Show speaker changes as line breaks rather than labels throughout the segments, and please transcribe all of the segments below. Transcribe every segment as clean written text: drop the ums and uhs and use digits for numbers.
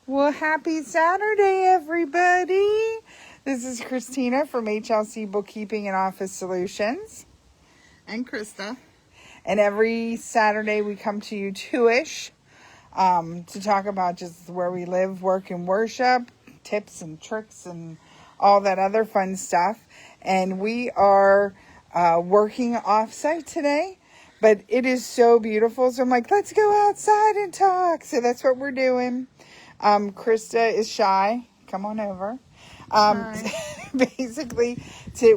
Well, happy Saturday, everybody. This is Christina from HLC Bookkeeping and Office Solutions.
And Krista.
And every Saturday we come to you 2-ish to talk about just where we live, work, and worship, tips and tricks and all that other fun stuff. And we are working off-site today, but it is so beautiful. So I'm like, let's go outside and talk. So that's what we're doing. Krista is shy. Come on over. Basically,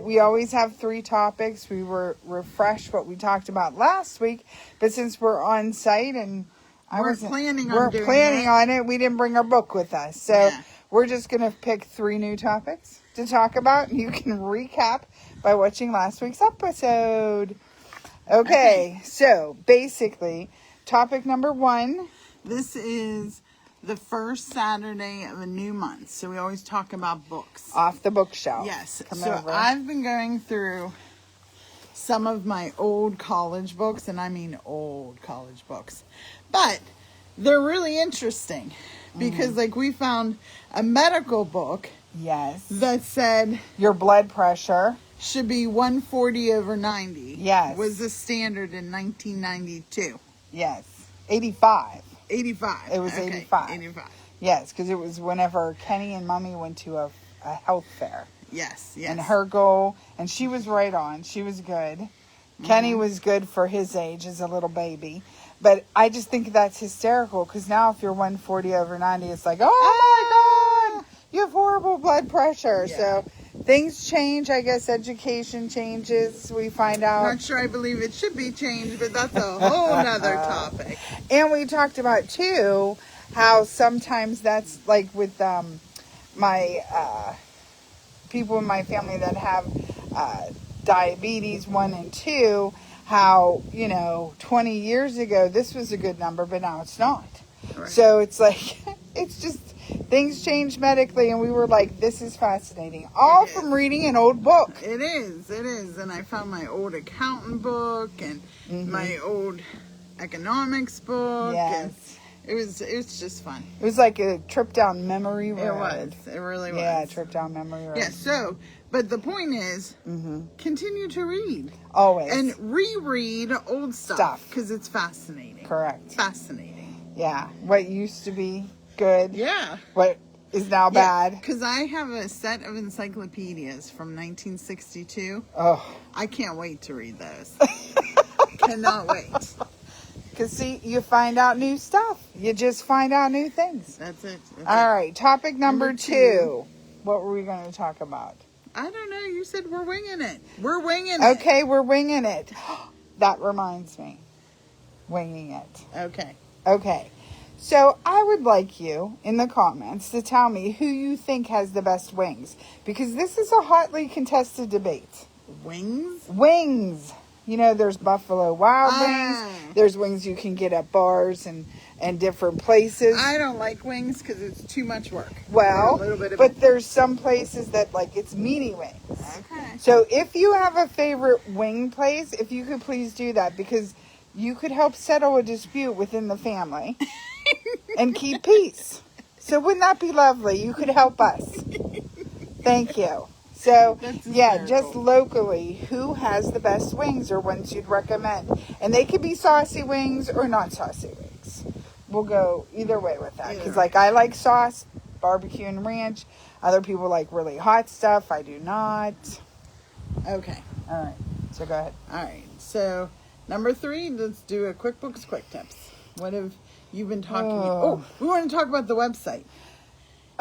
we always have 3 topics. We were refreshed what we talked about last week, but since we're on site and
we're planning on
it, we didn't bring our book with us. So we're just going to pick 3 new topics to talk about, and you can recap by watching last week's episode. Okay, so basically, topic number 1.
This is the first Saturday of a new month, so we always talk about books.
Off the bookshelf.
Yes.
Come
so
over.
I've been going through some of my old college books, and I mean old college books. But they're really interesting because like we found a medical book that said
your blood pressure
should be 140/90.
Yes.
Was the standard in 1992.
Yes. 85.
85.
It was 85.
85.
Yes, because it was whenever Kenny and Mommy went to a health fair.
Yes.
And her goal, and she was right on. She was good. Kenny was good for his age as a little baby. But I just think that's hysterical because now if you're 140/90, it's like, oh my God, you have horrible blood pressure.
Yeah.
So things change. I guess education changes. We find out.
Not sure I believe it should be changed, but that's a whole nother topic.
And we talked about, too, how sometimes that's like with my people in my family that have diabetes 1 and 2, how, 20 years ago, this was a good number, but now it's not.
Right.
So it's like, it's just, things change medically, and we were like, this is fascinating. All from reading an old book.
It is. And I found my old accountant book and my old economics book.
Yes.
And it was just fun.
It was like a trip down memory road.
It was. It really was.
Yeah, a trip down memory road.
Yeah, so, but the point is, continue to read.
Always.
And reread old stuff. Because it's fascinating.
Correct.
Fascinating.
Yeah. What used to be good.
Yeah.
What is now bad.
Because I have a set of encyclopedias from 1962.
Oh.
I can't wait to read those. Cannot wait.
Because, see, you find out new stuff. You just find out new things.
That's it.
All right. Topic number 2. What were we going to talk about?
I don't know. You said we're winging it. We're winging it.
Okay, we're winging it. That reminds me. Winging it. Okay. So I would like you in the comments to tell me who you think has the best wings. Because this is a hotly contested debate.
Wings?
Wings. There's Buffalo Wild Wings. There's wings you can get at bars and different places.
I don't like wings because it's too much work.
Well, but there's some places that it's meaty wings.
Okay.
So if you have a favorite wing place, if you could please do that, because you could help settle a dispute within the family and keep peace. So wouldn't that be lovely? You could help us. Thank you. So, just locally, who has the best wings or ones you'd recommend? And they could be saucy wings or not saucy wings. We'll go either way with that. Because, I like sauce, barbecue and ranch. Other people like really hot stuff. I do not.
Okay.
All right. So, go ahead.
All right. So, number 3, let's do a QuickBooks QuickTips. What have you been talking about? Oh, we want to talk about the website.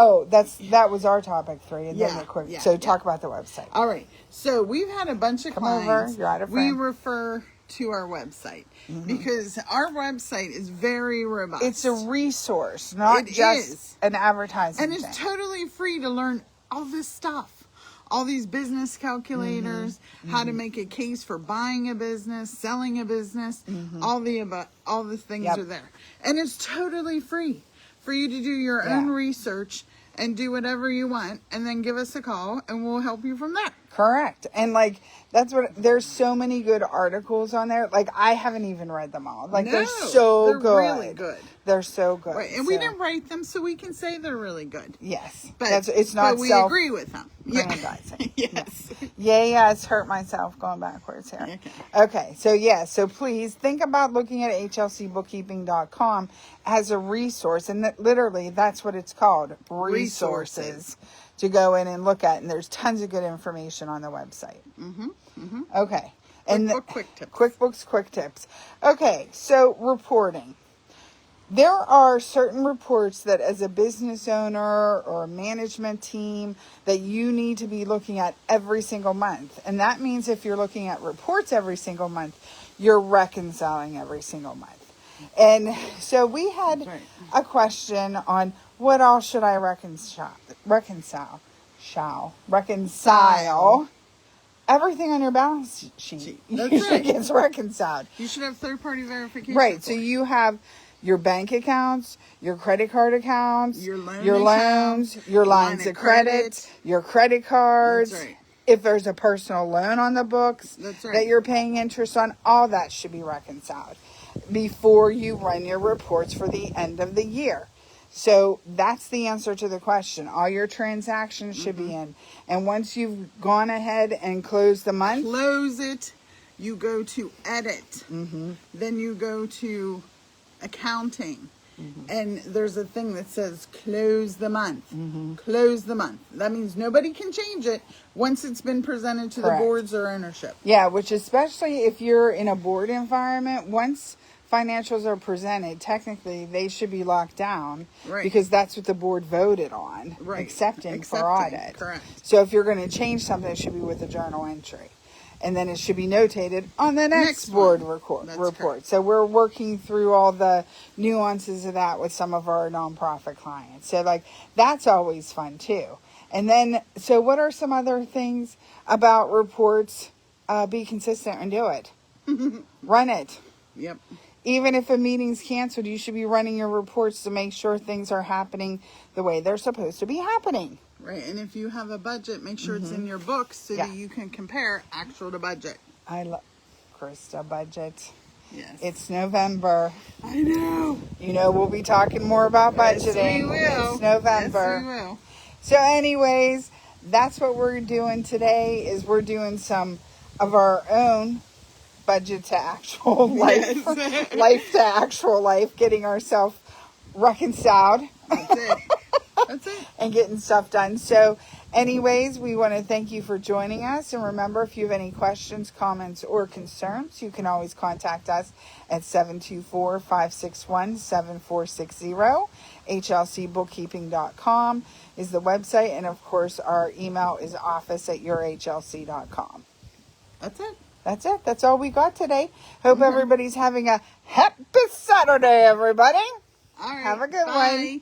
Oh, that was our topic 3, and then the quick. So talk about the website.
All right. So we've had a bunch of clients.
Over. You're out of frame.
We refer to our website because our website is very robust.
It's a resource, not just an advertising.
And it's totally free to learn all this stuff. All these business calculators, how to make a case for buying a business, selling a business, all the things are there. And it's totally free for you to do your own research and do whatever you want, and then give us a call, and we'll help you from there.
Correct. And like, that's what, there's so many good articles on there. Like, I haven't even read them all. Like, they're so
they're
good.
really good.
They're so good.
Right. And we didn't write them, so we can say they're really good.
Yes.
But
it's not
but we agree with them.
aggrandizing.
Yes.
Yes, hurt myself going backwards here. Okay. So please think about looking at hlcbookkeeping.com as a resource. And literally, that's what it's called. Resources. To go in and look at. And there's tons of good information on the website. Okay. And QuickBooks Quick Tips. Okay. So reporting. There are certain reports that as a business owner or a management team that you need to be looking at every single month. And that means if you're looking at reports every single month, you're reconciling every single month. And so we had a question on what all should I reconcile. Everything on your balance sheet gets reconciled.
You should have third-party verification.
Right. So you have your bank accounts, your credit card accounts, your loans, your lines of credit, your credit cards.
That's right.
If there's a personal loan on the books that you're paying interest on, all that should be reconciled before you run your reports for the end of the year. So that's the answer to the question. All your transactions should be in. And once you've gone ahead and closed the month,
close it, you go to edit. Then you go to accounting. And there's a thing that says close the month. Close the month. That means nobody can change it once it's been presented to the boards or ownership.
Yeah, which especially if you're in a board environment, once financials are presented, technically they should be locked down because that's what the board voted on, accepting for audit.
Correct.
So if you're going to change something, it should be with a journal entry. And then it should be notated on the next board report. So we're working through all the nuances of that with some of our nonprofit clients. So like, that's always fun too. And then, so what are some other things about reports? Be consistent and do it. Run it.
Yep.
Even if a meeting's canceled, you should be running your reports to make sure things are happening the way they're supposed to be happening.
Right, and if you have a budget, make sure it's in your books so that you can compare actual to budget.
I love Krista budget.
Yes.
It's November.
I know.
You know, we'll be talking more about budgeting.
Yes, we will.
It's November.
Yes, we will.
So anyways, that's what we're doing today is we're doing some of our own budget to actual life, life to actual life, getting ourselves reconciled.
That's it. That's it.
And getting stuff done. So anyways, we want to thank you for joining us. And remember, if you have any questions, comments, or concerns, you can always contact us at 724-561-7460. hlcbookkeeping.com is the website. And of course, our email is office@yourhlc.com.
That's it.
That's it. That's all we got today. Hope everybody's having a happy Saturday, everybody.
All right.
Have a good one.